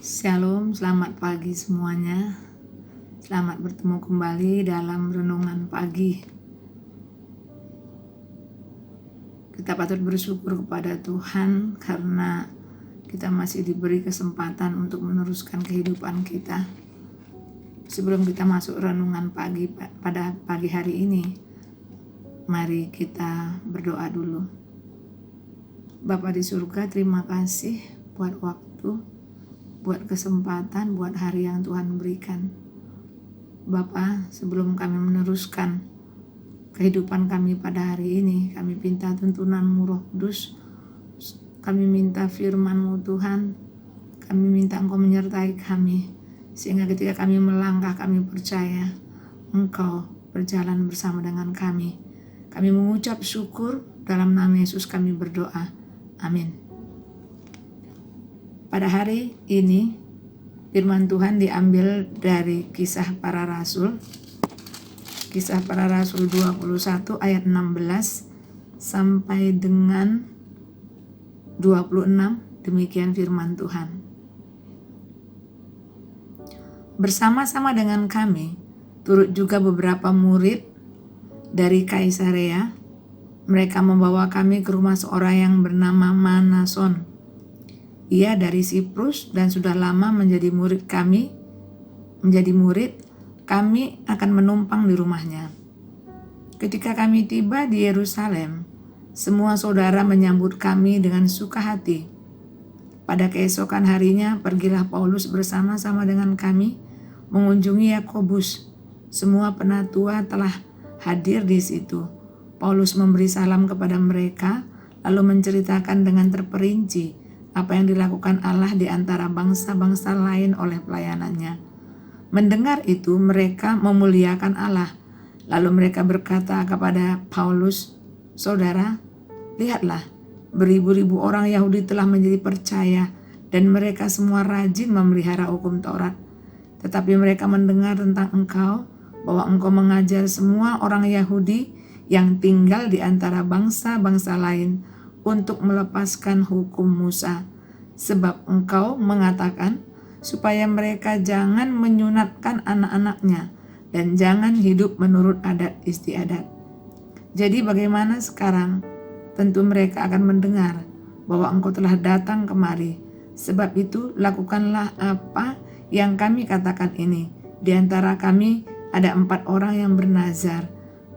Shalom, selamat pagi semuanya. Selamat bertemu kembali dalam renungan pagi. Kita patut bersyukur kepada Tuhan karena kita masih diberi kesempatan untuk meneruskan kehidupan kita. Sebelum kita masuk renungan pagi pada pagi hari ini, mari kita berdoa dulu. Bapa di surga, terima kasih buat waktu, buat kesempatan, buat hari yang Tuhan berikan. Bapa, sebelum kami meneruskan kehidupan kami pada hari ini, kami minta tuntunan-Mu Roh Kudus, kami minta firman-Mu Tuhan, kami minta Engkau menyertai kami, sehingga ketika kami melangkah, kami percaya Engkau berjalan bersama dengan kami. Kami mengucap syukur, dalam nama Yesus kami berdoa. Amin. Pada hari ini, firman Tuhan diambil dari Kisah Para Rasul. Kisah Para Rasul 21 ayat 16 sampai dengan 26, demikian firman Tuhan. Bersama-sama dengan kami, turut juga beberapa murid dari Kaisarea. Mereka membawa kami ke rumah seorang yang bernama Manason. Ia dari Siprus dan sudah lama menjadi murid, kami akan menumpang di rumahnya. Ketika kami tiba di Yerusalem, semua saudara menyambut kami dengan suka hati. Pada keesokan harinya, pergilah Paulus bersama-sama dengan kami mengunjungi Yakobus. Semua penatua telah hadir di situ. Paulus memberi salam kepada mereka, lalu menceritakan dengan terperinci apa yang dilakukan Allah di antara bangsa-bangsa lain oleh pelayanannya. Mendengar itu, mereka memuliakan Allah. Lalu mereka berkata kepada Paulus, "Saudara, lihatlah, beribu-ribu orang Yahudi telah menjadi percaya dan mereka semua rajin memelihara hukum Taurat. Tetapi mereka mendengar tentang engkau, bahwa engkau mengajar semua orang Yahudi yang tinggal di antara bangsa-bangsa lain untuk melepaskan hukum Musa, sebab engkau mengatakan supaya mereka jangan menyunatkan anak-anaknya dan jangan hidup menurut adat istiadat. Jadi bagaimana sekarang? Tentu mereka akan mendengar bahwa engkau telah datang kemari. Sebab itu lakukanlah apa yang kami katakan ini. Di antara kami ada 4 orang yang bernazar.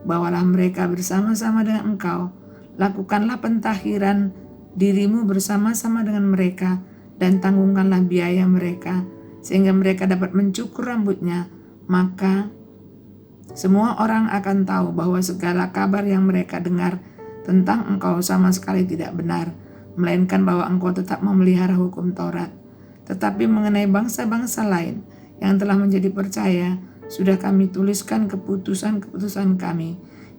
Bawalah mereka bersama-sama dengan engkau. Lakukanlah pentahiran dirimu bersama-sama dengan mereka dan tanggungkanlah biaya mereka sehingga mereka dapat mencukur rambutnya. Maka semua orang akan tahu bahwa segala kabar yang mereka dengar tentang engkau sama sekali tidak benar, melainkan bahwa engkau tetap memelihara hukum Taurat. Tetapi mengenai bangsa-bangsa lain yang telah menjadi percaya, sudah kami tuliskan keputusan-keputusan kami,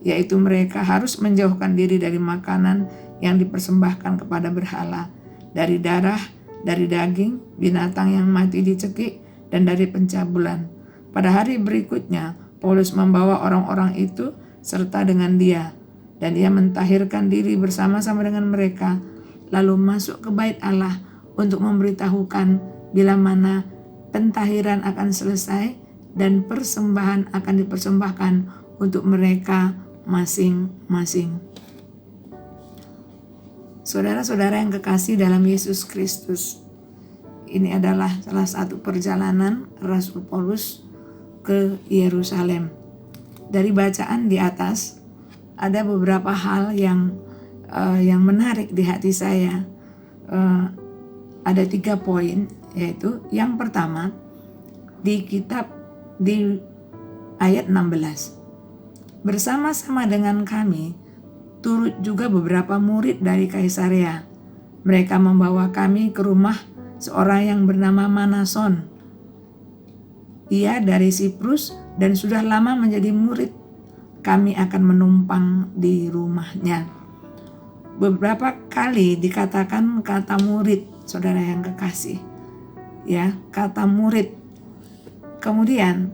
yaitu mereka harus menjauhkan diri dari makanan yang dipersembahkan kepada berhala, dari darah, dari daging, binatang yang mati dicekik, dan dari pencabulan. Pada hari berikutnya, Paulus membawa orang-orang itu serta dengan dia, dan ia mentahirkan diri bersama-sama dengan mereka, lalu masuk ke bait Allah untuk memberitahukan bila mana pentahiran akan selesai dan persembahan akan dipersembahkan untuk mereka masing-masing. Saudara-saudara yang kekasih dalam Yesus Kristus, ini adalah salah satu perjalanan Rasul Paulus ke Yerusalem. Dari bacaan di atas, ada beberapa hal yang menarik di hati saya. Ada 3 poin, yaitu yang pertama di ayat 16. Bersama-sama dengan kami, turut juga beberapa murid dari Kaisarea. Mereka membawa kami ke rumah seorang yang bernama Manason. Ia dari Siprus dan sudah lama menjadi murid. Kami akan menumpang di rumahnya. Beberapa kali dikatakan kata murid, saudara yang kekasih. Ya, kata murid. Kemudian,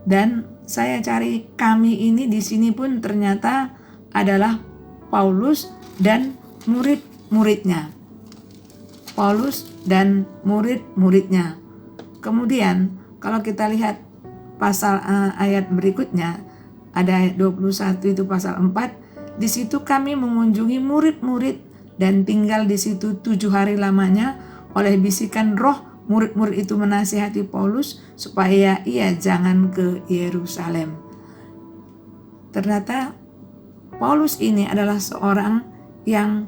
dan saya cari kami ini di sini pun ternyata adalah Paulus dan murid-muridnya. Paulus dan murid-muridnya. Kemudian kalau kita lihat pasal ayat berikutnya, ada ayat 21 itu pasal 4, di situ kami mengunjungi murid-murid dan tinggal di situ 7 hari lamanya. Oleh bisikan roh, murid-murid itu menasihati Paulus supaya ia jangan ke Yerusalem. Ternyata Paulus ini adalah seorang yang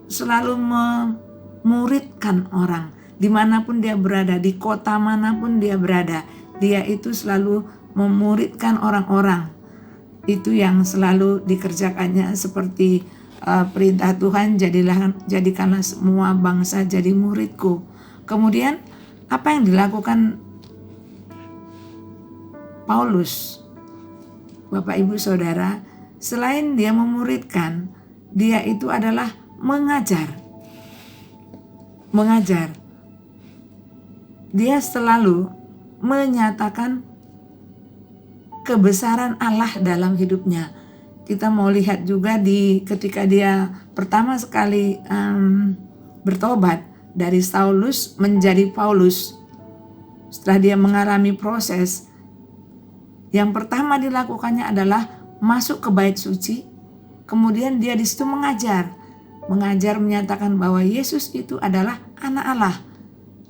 selalu memuridkan orang. Dimanapun dia berada, di kota manapun dia berada, dia itu selalu memuridkan orang-orang. Itu yang selalu dikerjakannya, seperti perintah Tuhan, jadikanlah semua bangsa jadi muridku. Kemudian apa yang dilakukan Paulus, Bapak Ibu Saudara, selain dia memuridkan, dia itu adalah mengajar. Dia selalu menyatakan kebesaran Allah dalam hidupnya. Kita mau lihat juga ketika dia pertama sekali bertobat dari Saulus menjadi Paulus. Setelah dia mengalami proses, yang pertama dilakukannya adalah masuk ke bait suci. Kemudian dia di situ mengajar menyatakan bahwa Yesus itu adalah anak Allah.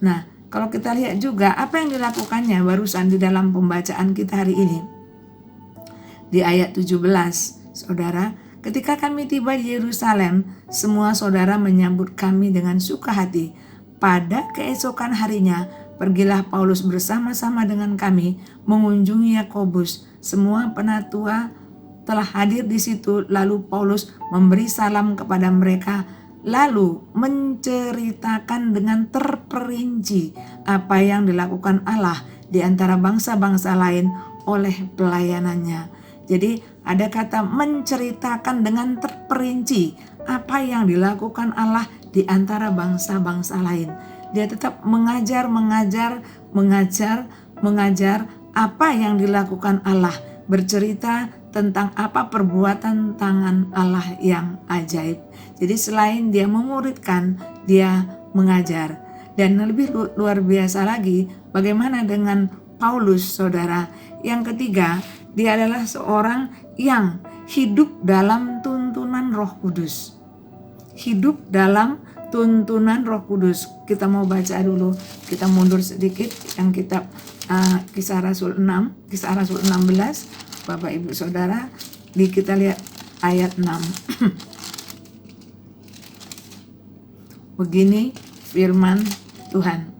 Nah, kalau kita lihat juga apa yang dilakukannya barusan di dalam pembacaan kita hari ini. Di ayat 17, Saudara, ketika kami tiba di Yerusalem, semua saudara menyambut kami dengan sukahati. Pada keesokan harinya, pergilah Paulus bersama-sama dengan kami mengunjungi Yakobus. Semua penatua telah hadir di situ, lalu Paulus memberi salam kepada mereka, lalu menceritakan dengan terperinci apa yang dilakukan Allah di antara bangsa-bangsa lain oleh pelayanannya. Jadi ada kata menceritakan dengan terperinci apa yang dilakukan Allah di antara bangsa-bangsa lain. Dia tetap mengajar apa yang dilakukan Allah, bercerita tentang apa perbuatan tangan Allah yang ajaib. Jadi selain dia memuridkan, dia mengajar. Dan lebih luar biasa lagi, bagaimana dengan Paulus, saudara? Yang ketiga, dia adalah seorang yang hidup dalam tuntunan Roh Kudus. Hidup dalam tuntunan Roh Kudus. Kita mau baca dulu, kita mundur sedikit yang kitab Kisah Rasul 16, Bapak Ibu Saudara, kita lihat ayat 6. Begini firman Tuhan.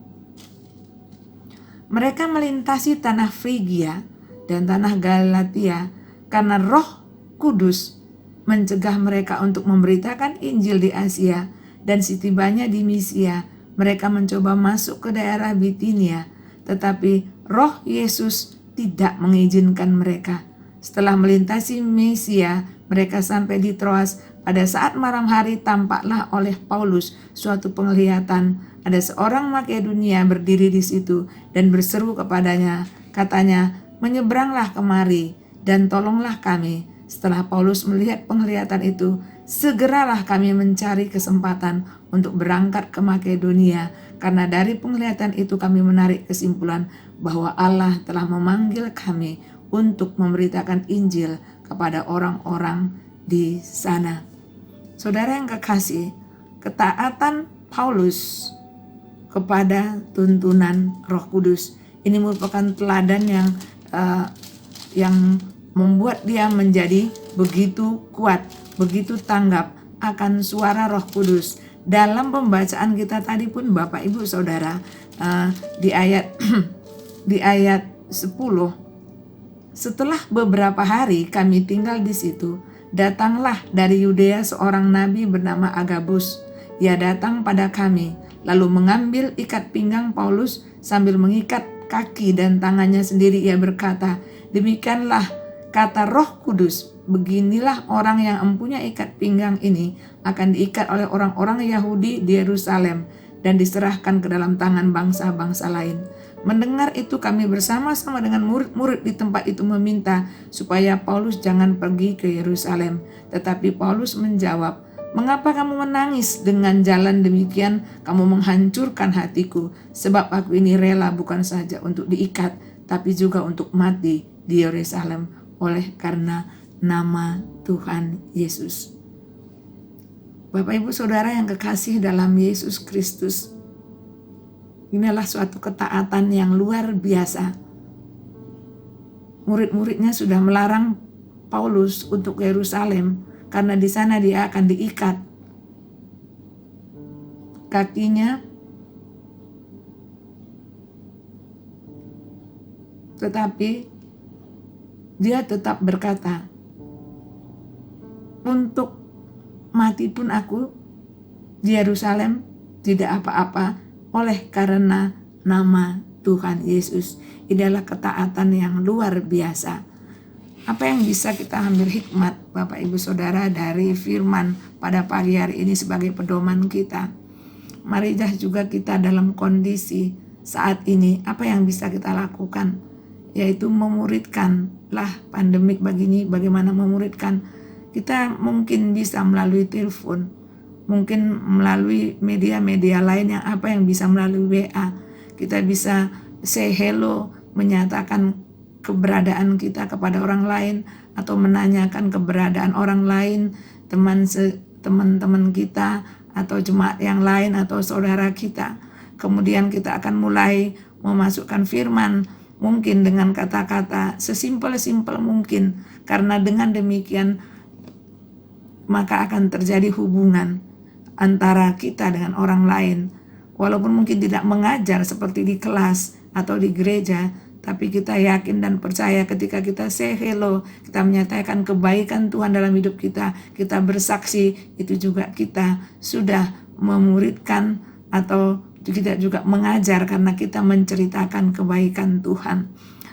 Mereka melintasi tanah Frigia dan tanah Galatia karena Roh Kudus mencegah mereka untuk memberitakan Injil di Asia, dan setibanya di Misia mereka mencoba masuk ke daerah Bitinia, tetapi Roh Yesus tidak mengizinkan mereka. Setelah melintasi Misia, mereka sampai di Troas. Pada saat malam hari tampaklah oleh Paulus suatu penglihatan. Ada seorang Makedonia berdiri di situ dan berseru kepadanya, katanya, "Menyeberanglah kemari dan tolonglah kami." Setelah Paulus melihat penglihatan itu, segeralah kami mencari kesempatan untuk berangkat ke Makedonia, karena dari penglihatan itu kami menarik kesimpulan bahwa Allah telah memanggil kami untuk memberitakan Injil kepada orang-orang di sana. Saudara yang kekasih, ketaatan Paulus kepada tuntunan Roh Kudus ini merupakan teladan yang membuat dia menjadi begitu kuat, begitu tanggap akan suara Roh Kudus. Dalam pembacaan kita tadi pun Bapak Ibu Saudara, di ayat 10, setelah beberapa hari kami tinggal di situ, datanglah dari Yudea seorang nabi bernama Agabus. Ia datang pada kami, lalu mengambil ikat pinggang Paulus sambil mengikat kaki dan tangannya sendiri. Ia berkata, "Demikianlah kata Roh Kudus, beginilah orang yang mempunyai ikat pinggang ini akan diikat oleh orang-orang Yahudi di Yerusalem dan diserahkan ke dalam tangan bangsa-bangsa lain." Mendengar itu kami bersama-sama dengan murid-murid di tempat itu meminta supaya Paulus jangan pergi ke Yerusalem. Tetapi Paulus menjawab, Mengapa kamu menangis dengan jalan demikian? Kamu menghancurkan hatiku, sebab aku ini rela bukan saja untuk diikat, tapi juga untuk mati di Yerusalem oleh karena nama Tuhan Yesus. Bapak Ibu Saudara yang kekasih dalam Yesus Kristus, inilah suatu ketaatan yang luar biasa. Murid-muridnya sudah melarang Paulus untuk ke Yerusalem karena di sana dia akan diikat kakinya, tetapi dia tetap berkata, untuk mati pun aku di Yerusalem tidak apa-apa oleh karena nama Tuhan Yesus. Inilah ketaatan yang luar biasa. Apa yang bisa kita ambil hikmat Bapak Ibu Saudara dari firman pada pagi hari ini sebagai pedoman kita? Marilah juga kita dalam kondisi saat ini, apa yang bisa kita lakukan? Yaitu memuridkanlah pandemik begini, bagaimana memuridkan. Kita mungkin bisa melalui telepon, mungkin melalui media-media lain yang apa yang bisa melalui WA. Kita bisa say hello, menyatakan keberadaan kita kepada orang lain, atau menanyakan keberadaan orang lain, teman-teman kita, atau jemaat yang lain, atau saudara kita. Kemudian kita akan mulai memasukkan firman, mungkin dengan kata-kata sesimpel-simpel mungkin, karena dengan demikian maka akan terjadi hubungan antara kita dengan orang lain. Walaupun mungkin tidak mengajar seperti di kelas atau di gereja, tapi kita yakin dan percaya ketika kita say hello, kita menyatakan kebaikan Tuhan dalam hidup kita, kita bersaksi, itu juga kita sudah memuridkan atau kita juga mengajar karena kita menceritakan kebaikan Tuhan.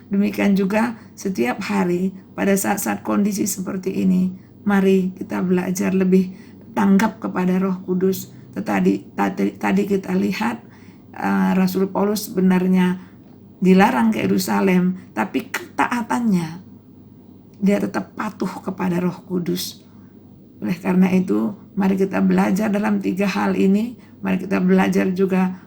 Demikian juga setiap hari pada saat-saat kondisi seperti ini, mari kita belajar lebih tanggap kepada Roh Kudus. Tadi kita lihat Rasul Paulus sebenarnya dilarang ke Yerusalem, tapi ketaatannya dia tetap patuh kepada Roh Kudus. Oleh karena itu, mari kita belajar dalam 3 hal ini. Mari kita belajar juga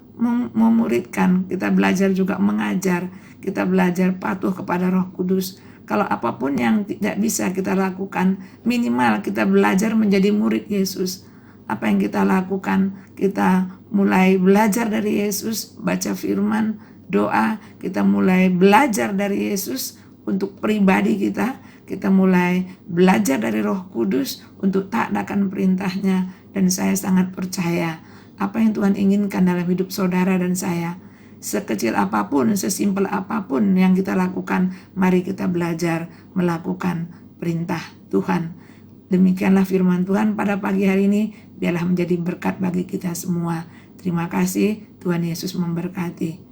memuridkan, kita belajar juga mengajar, kita belajar patuh kepada Roh Kudus. Kalau apapun yang tidak bisa kita lakukan, minimal kita belajar menjadi murid Yesus. Apa yang kita lakukan? Kita mulai belajar dari Yesus, baca firman, doa, kita mulai belajar dari Yesus untuk pribadi kita. Kita mulai belajar dari Roh Kudus untuk taat akan perintahnya. Dan saya sangat percaya apa yang Tuhan inginkan dalam hidup saudara dan saya. Sekecil apapun, sesimpel apapun yang kita lakukan, mari kita belajar melakukan perintah Tuhan. Demikianlah firman Tuhan pada pagi hari ini. Biarlah menjadi berkat bagi kita semua. Terima kasih, Tuhan Yesus memberkati.